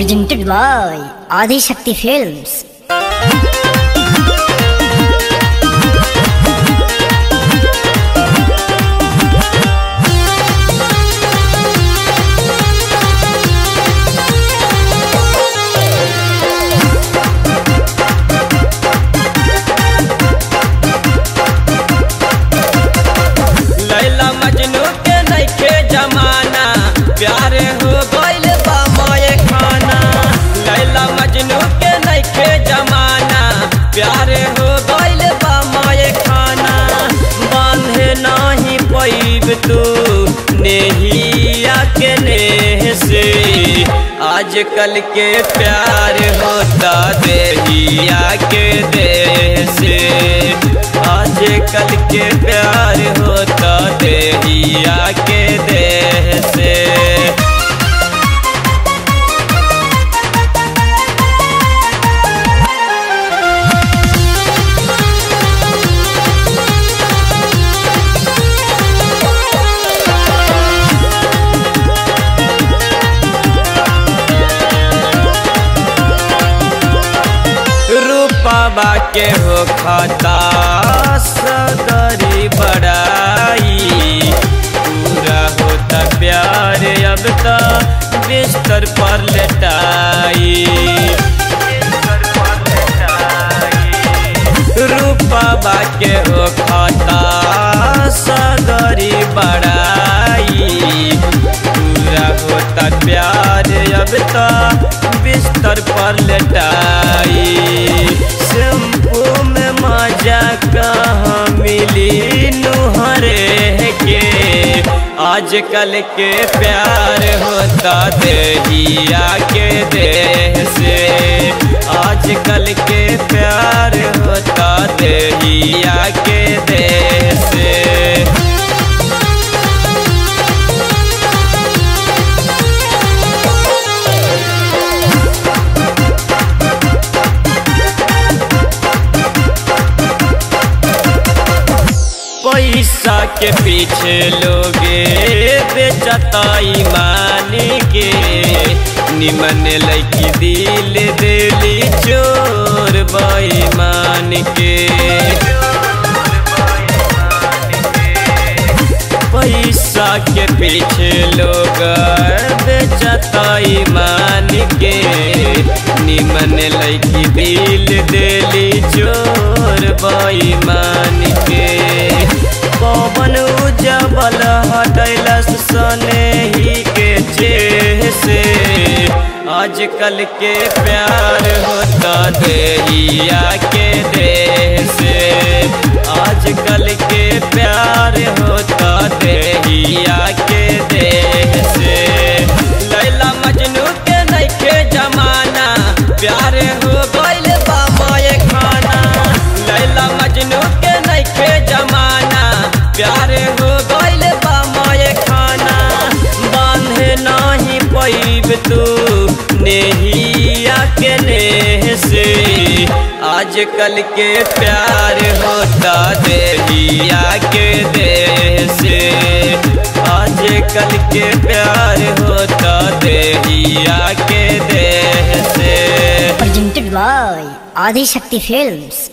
presented by Adi Shakti Films. Laila Majnu के नइखे जमाना, प्यार हो गइल बा माए खाना। लैला मजनू के नइखे जमाना, प्यार हो गइल बा माए खाना। बांधे नाही पैब तू नेहिया के नेह से, आजकल के प्यार होता देहिया के देह से। आजकल के प्यार होता देहिया के देह से। रूपा के हो खाता सगरी बड़ाई, पूरा होता प्यार अब तो बिस्तर पर लेटाई। रूपा के हो खाता सगरी बड़ाई, पूरा होता प्यार अब तो बिस्तर पर लेटाई। शैम्पू में मजा कहाँ मिली नुहरे के, आजकल के प्यार होता देहिया के देह से। आजकल के प्यार होता देहिया के देह से। पैसा के पीछे लोगे बेचता ईमान के, निमन लड़की दिल दिली चोर बेईमान के। पैसा के पीछे लोग बेचता ईमान के, निमन लड़की दिल दिली चोर बेईमान के। पवन उजबल हटैलस सने ही के चेह से, आजकल के प्यार होता देहिया के देह से। आजकल के प्यार होता देहिया के देह से। लैला मजनू के नइखे जमाना, प्यार हो गइल बा माए खाना। लैला मजनू के नइखे जमाना, प्यार हो गइल बा माए खाना। बांधे नाही पैब तू नेहिया के नेह से, आजकल के प्यार होता देहिया के देह से। आजकल के प्यार होता देहिया के देह से। Presented by Adi Shakti Films.